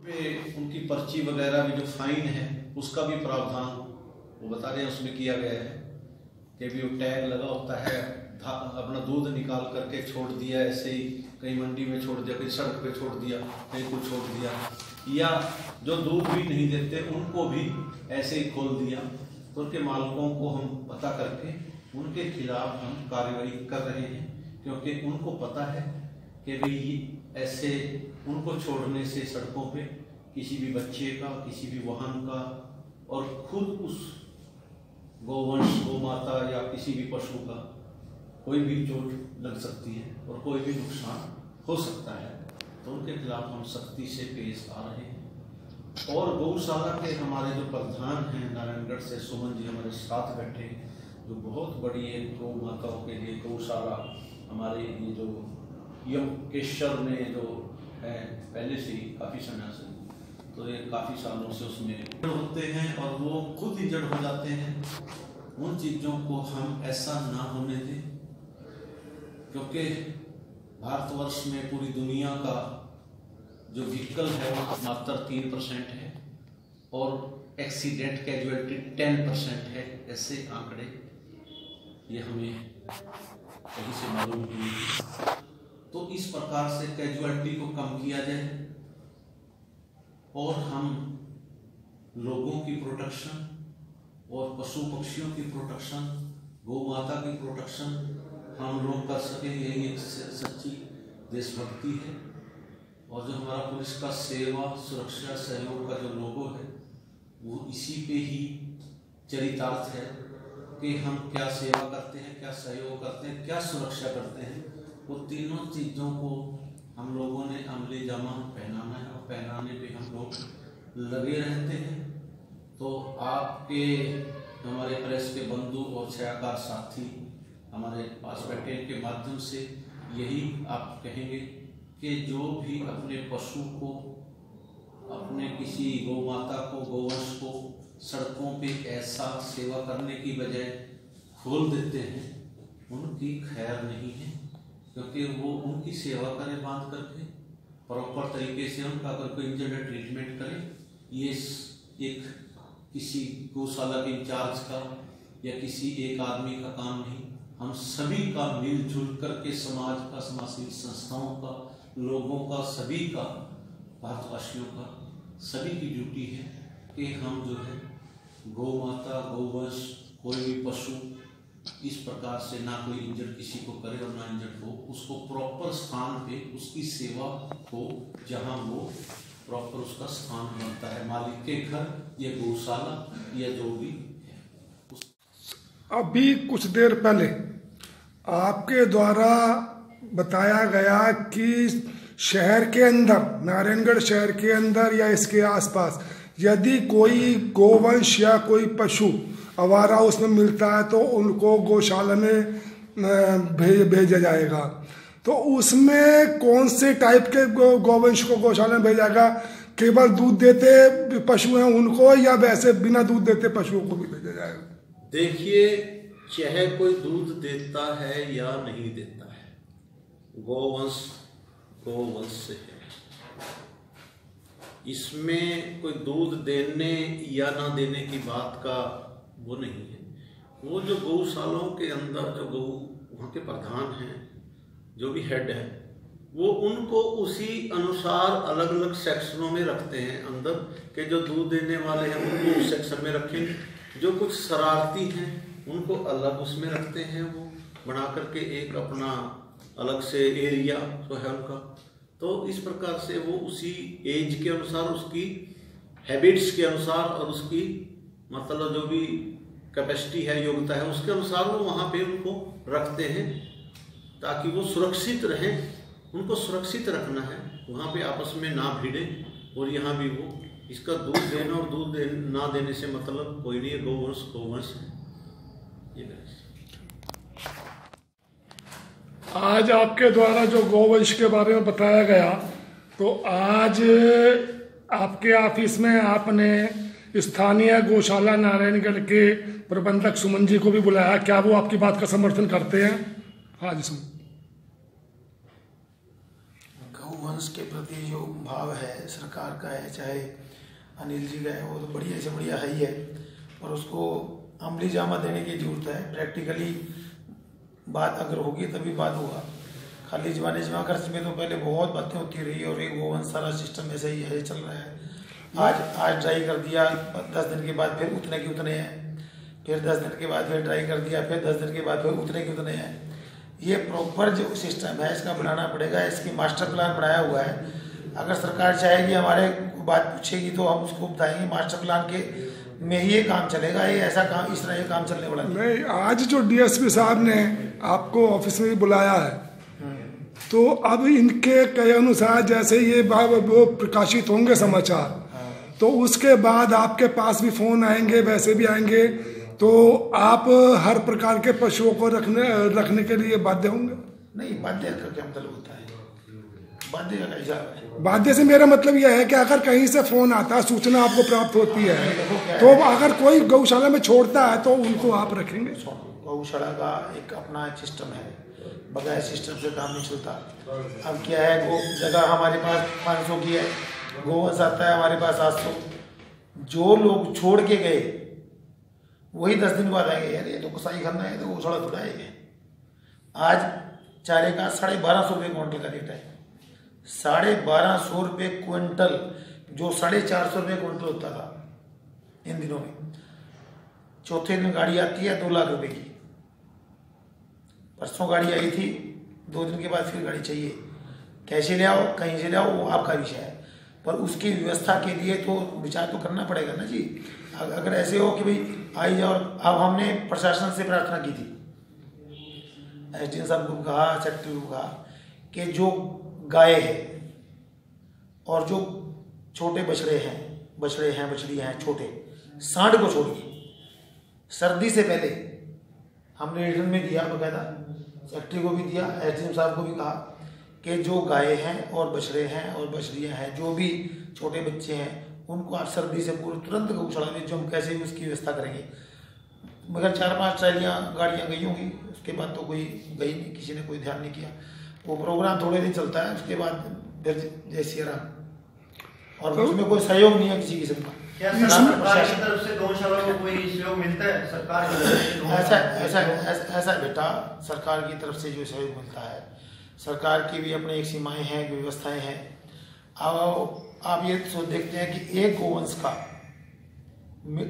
पे उनकी पर्ची वगैरह भी जो फाइन है उसका भी प्रावधान वो बता रहे हैं उसमें किया गया है कि भी वो टैग लगा होता है, अपना दूध निकाल करके छोड़ दिया ऐसे ही, कहीं मंडी में छोड़ दिया, कहीं सड़क पे छोड़ दिया, कहीं कुछ छोड़ दिया, या जो दूध भी नहीं देते उनको भी ऐसे ही खोल दिया, तो उनके मालिकों को हम पता करके उनके खिलाफ हम कार्रवाई कर रहे हैं, क्योंकि उनको पता है कि भाई ऐसे उनको छोड़ने से सड़कों पे किसी भी बच्चे का, किसी भी वाहन का और खुद उस गोवंश, गौ माता या किसी भी पशु का कोई भी चोट लग सकती है और कोई भी नुकसान हो सकता है, तो उनके खिलाफ हम सख्ती से पेश आ रहे हैं। और गौशाला के हमारे जो प्रधान हैं नारायणगढ़ से सुमन जी हमारे साथ बैठे हैं, जो बहुत बड़ी एक गौ माताओं के लिए गौशाला हमारे ये जो यम केशर में जो है पहले से ही काफ़ी समय से, तो ये काफ़ी सालों से उसमें होते हैं और वो खुद इंजर्ड हो जाते हैं। उन चीज़ों को हम ऐसा ना होने दें, क्योंकि भारतवर्ष में पूरी दुनिया का जो व्हीकल है वो मात्र 3% है और एक्सीडेंट कैजुअलिटी 10% है। ऐसे आंकड़े ये हमें कहीं से मालूम हुए, तो इस प्रकार से कैजुअलिटी को कम किया जाए और हम लोगों की प्रोटेक्शन और पशु पक्षियों की प्रोटेक्शन, गौ माता की प्रोटेक्शन हम लोग कर सकें, यही एक सच्ची देशभक्ति है। और जो हमारा पुलिस का सेवा सुरक्षा सहयोग का जो लोगो है वो इसी पे ही चरितार्थ है कि हम क्या सेवा करते हैं, क्या सहयोग करते हैं, क्या सुरक्षा करते हैं। वो तीनों चीज़ों को हम लोगों ने अमली जामा पहनाना है और पहनाने पे हम लोग लगे रहते हैं। तो आपके हमारे प्रेस के बंधु और छायाकार साथी हमारे पास बैठे के माध्यम से यही आप कहेंगे कि जो भी अपने पशु को, अपने किसी गौ माता को, गोवंश को सड़कों पे ऐसा सेवा करने की बजाय खोल देते हैं, उनकी खैर नहीं है, क्योंकि वो उनकी सेवा करें बांध करके प्रॉपर तरीके से उनका अगर कोई इंजर्ड ट्रीटमेंट करें। ये एक किसी गौशाला के इंचार्ज का या किसी एक आदमी का काम नहीं, हम सभी का मिलजुल करके समाज का, समाजसेवी संस्थाओं का, लोगों का, सभी का, भारतवासियों का, सभी की ड्यूटी है कि हम जो है गौ माता, गौवंश, कोई भी पशु इस प्रकार से ना कोई इंजर्ड किसी को करे और ना इंजर्ड हो, उसको प्रॉपर स्थान पे उसकी सेवा हो जहां वो प्रॉपर उसका स्थान बनता है, मालिक के घर या गौशाला या जो भी है। अभी कुछ देर पहले आपके द्वारा बताया गया कि शहर के अंदर, नारायणगढ़ शहर के अंदर या इसके आसपास यदि कोई गोवंश या कोई पशु आवारा उसमें मिलता है तो उनको गौशाला में भेजा जाएगा। तो उसमें कौन से टाइप के गोवंश को गौशाला में भेजा जाएगा? केवल दूध देते पशु हैं उनको, या वैसे बिना दूध देते पशुओं को भी भेजा जाएगा? देखिए, चाहे कोई दूध देता है या नहीं देता है, गोवंश गोवंश से है। इसमें कोई दूध देने या ना देने की बात का वो नहीं है। वो जो गौशालाओं के अंदर जो गौ वहाँ के प्रधान हैं, जो भी हेड है, वो उनको उसी अनुसार अलग अलग सेक्शनों में रखते हैं अंदर के। जो दूध देने वाले हैं उनको उस सेक्शन में रखेंगे, जो कुछ शरारती हैं उनको अलग उसमें रखते हैं, वो बना करके एक अपना अलग से एरिया जो है उनका। तो इस प्रकार से वो उसी एज के अनुसार, उसकी हैबिट्स के अनुसार और उसकी मतलब जो भी कैपेसिटी है, योग्यता है, उसके अनुसार वो वहाँ पे उनको रखते हैं ताकि वो सुरक्षित रहें। उनको सुरक्षित रखना है, वहाँ पे आपस में ना भिड़ें। और यहाँ भी वो इसका दूध देना और दूध ना देने से मतलब कोई नहीं है, गोवंश गोवंश है। ये आज आपके द्वारा जो गोवंश के बारे में बताया गया, तो आज आपके ऑफिस में आपने स्थानीय गौशाला नारायणगढ़ के प्रबंधक सुमन जी को भी बुलाया। क्या वो आपकी बात का समर्थन करते हैं? हाँ जी सुमन। गोवंश के प्रति जो भाव है सरकार का है, चाहे अनिल जी का है, वो तो बढ़िया से बढ़िया है ही है, और उसको अमली जामा देने की जरूरत है। प्रैक्टिकली बात अगर होगी तभी बात होगा। खाली जमा खर्च में तो पहले बहुत बातें होती रही, और एक गोवंश सारा सिस्टम ऐसे ही है चल रहा है। आज ड्राई कर दिया, 10 दिन के बाद फिर उतने के उतने हैं, फिर 10 दिन के बाद फिर ड्राई कर दिया, फिर 10 दिन के बाद फिर उतने के उतने हैं। ये प्रॉपर जो सिस्टम है इसका बनाना पड़ेगा। इसकी मास्टर प्लान बनाया हुआ है। अगर सरकार चाहेगी हमारे बात पूछेगी तो हम उसको बताएंगे मास्टर प्लान के में ही ये काम चलेगा। ये ऐसा काम, इस तरह ये काम चलने वाला नहीं। आज जो डीएसपी साहब ने आपको ऑफिस में बुलाया है, तो अब इनके कहे अनुसार जैसे ये वो प्रकाशित होंगे समाचार, तो उसके बाद आपके पास भी फोन आएंगे, वैसे भी आएंगे, तो आप हर प्रकार के पशुओं को रखने के लिए बाध्य होंगे? नहीं, बाध्य का क्या मतलब होता है? बाध्य का क्या है? बाध्य से मेरा मतलब यह है कि अगर कहीं से फोन आता है, सूचना आपको प्राप्त होती है, तो अगर कोई गौशाला में छोड़ता है तो उनको आप रखेंगे? गौशाला का एक अपना सिस्टम है, बगैर सिस्टम से काम नहीं चलता। अब क्या है, जगह हमारे पास 500 की है, गोवंश आता है हमारे पास 800। जो लोग छोड़ के गए वही 10 दिन बाद आएंगे, यार ये तो कसाई खाना है, तो गौशाला थोड़ा है। आज चारे का 1250 रुपये क्विंटल का रेट है। 1250 रुपये क्विंटल, जो 450 रुपये क्विंटल होता था इन दिनों में। चौथे दिन गाड़ी आती है 2 लाख रुपए की। परसों गाड़ी आई थी, 2 दिन के बाद फिर गाड़ी चाहिए। कैसे ले आओ, कहीं से ले आओ, वो आपका विषय है, पर उसकी व्यवस्था के लिए तो विचार तो करना पड़ेगा ना जी। अगर ऐसे हो कि भाई आई जाओ, अब हमने प्रशासन से प्रार्थना की थी, एसडीएम साहब को कहा, सेक्रेटरी को कहा कि जो गाय है और जो छोटे बछड़ियाँ हैं छोटे, सांड को छोड़िए। सर्दी से पहले हमने रिटर्न में दिया, बकायदा सेक्रेटरी को भी दिया, एसडीएम साहब को भी कहा कि जो गाय हैं और बछड़े हैं और बछड़ियाँ हैं, जो भी छोटे बच्चे हैं, उनको आप सर्दी से पूरे तुरंत गौशाला में, जो हम कैसे भी उसकी व्यवस्था करेंगे। मगर 4-5 ट्रालियाँ गाड़ियाँ गई होंगी, उसके बाद तो कोई गई नहीं, किसी ने कोई ध्यान नहीं किया। वो प्रोग्राम थोड़े दिन चलता है, उसके बाद फिर जय सिया राम, और उसमें कोई सहयोग नहीं है किसी किस्म का। क्या सरकार की तरफ से गौशाला को कोई सहयोग मिलता है? सरकार की तरफ से ऐसा बेटा, सरकार की तरफ से जो सहयोग मिलता है, सरकार की भी अपनी एक सीमाएं हैं, व्यवस्थाएं हैं। अब आप ये सोच देखते हैं कि एक गोवंश का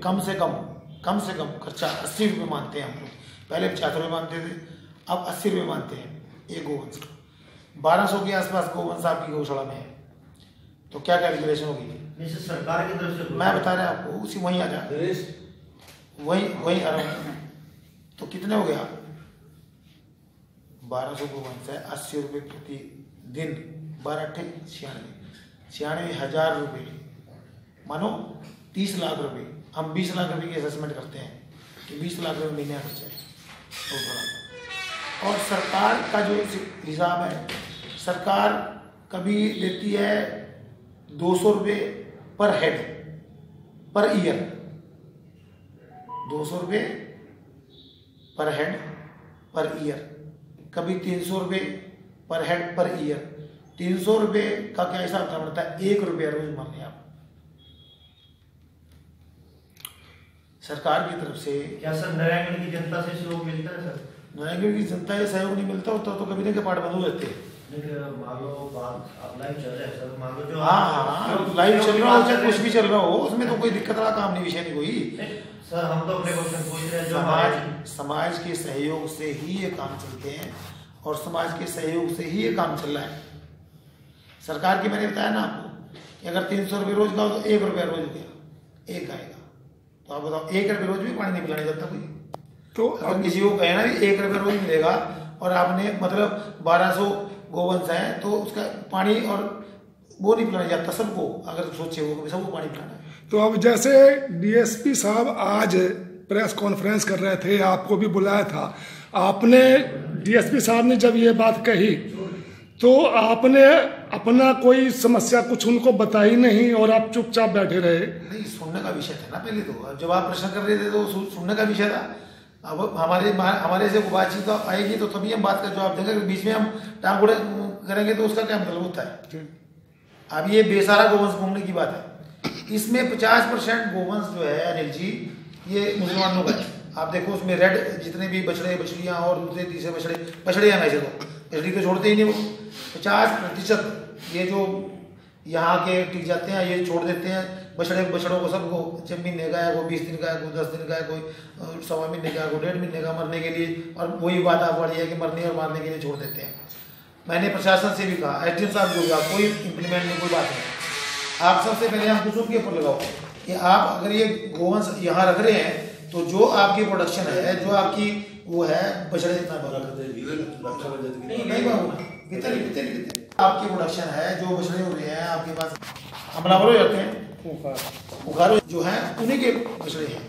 कम से कम खर्चा 80 रुपये मानते हैं हम लोग। पहले 75 रुपये मानते थे, अब 80 रुपये मानते हैं एक गोवंश का। 1200 के आसपास गोवंश आपकी गौशाला में है, तो क्या कैलकुलेशन होगी? सरकार की तरफ से मैं बता रहा हूँ आपको, उसी वहीं आ जाए, वहीं आ रहा हूँ। तो कितने हो गया? 1200 गोवंश है, 80 रुपये प्रति दिन, 96,000 रुपये, मानो 30 लाख रुपये। हम 20 लाख रुपये की असेसमेंट करते हैं कि 20 लाख रुपये महीने का खर्चा है। और सरकार का जो हिसाब है, सरकार कभी लेती है 200 रुपये पर हेड पर ईयर, 200 रुपये पर हेड पर ईयर, कभी 300 रुपये पर हेड पर ईयर। 300 रुपये का क्या हिसाब करना पड़ता है? 1 रुपया रोज मानिए आप। सरकार की तरफ से क्या सर नारायणगढ़ की जनता से सहयोग मिलता है? सर नारायणगढ़ की जनता से सहयोग नहीं मिलता होता तो कभी नहीं के पाठ बंद हो जाते। मान लो बात लाइव चल रहा है सर, मान लो जो हाँ लाइव चल रहा हो, चाहे कुछ भी चल रहा हो, उसमें तो कोई दिक्कत वाला काम नहीं, विषय नहीं कोई। सर हम तो अपने क्वेश्चन पूछ रहे हैं, जो समाज के सहयोग से ही ये काम चलते हैं, और समाज के सहयोग से ही ये काम चल रहा है। सरकार की मैंने बताया ना आपको कि अगर 300 रुपये रोज का हो तो 1 रुपया रोज हो गया एक गाय का। तो आप बताओ, 1 रुपये रोज भी पानी नहीं पिलाने जाता कोई। तो अगर किसी को कहे ना 1 रुपया रोज मिलेगा और आपने मतलब 1200 गोवंश है, तो उसका पानी और वो नहीं पिलाना जाता सबको। अगर सोचे वो सबको पानी पिलाना है। तो अब जैसे डीएसपी साहब आज प्रेस कॉन्फ्रेंस कर रहे थे, आपको भी बुलाया था, आपने डीएसपी साहब ने जब ये बात कही तो आपने अपना कोई समस्या कुछ उनको बताई नहीं और आप चुपचाप बैठे रहे? नहीं, सुनने का विषय था ना पहले तो। जब आप प्रश्न कर रहे थे तो सुनने का विषय था। अब हमारे से बातचीत आएगी तो तभी हम बात का जवाब देंगे। बीच में हम टांग उड़े करेंगे तो उसका क्या मतलब होता है। अब ये बेसहारा गोवंश घूमने की बात है, इसमें 50% गोवंश जो है अनिल जी ये मुसलमानों का है। आप देखो उसमें रेड जितने भी बछड़े बछड़ियाँ और दूसरे तीसरे बछड़े हैं, वैसे तो बछड़ी तो छोड़ते ही नहीं वो, 50% ये जो यहाँ के टिक जाते हैं ये छोड़ देते हैं बछड़ों को सबको। 6 महीने का है, कोई 20 दिन का है, कोई 10 दिन का है, कोई 1.25 महीने का है, कोई 1.5 महीने का मरने के लिए, और वही बात आप बढ़ी है कि मरने और मारने के लिए छोड़ देते हैं। मैंने प्रशासन से भी कहा, एसडीएम साहब को कहा, कोई इम्प्लीमेंट नहीं, कोई बात नहीं। आप सबसे पहले हम दूसरों के ऊपर लगाओ कि आप अगर ये गोवंश यहाँ रख रहे हैं तो जो आपकी प्रोडक्शन है, जो आपकी वो है बछड़े जितना आपकी प्रोडक्शन है, जो बछड़े हो रहे हैं आपके पास हमलावर हो जाते हैं, बुखार जो है उन्हीं के बछड़े हैं।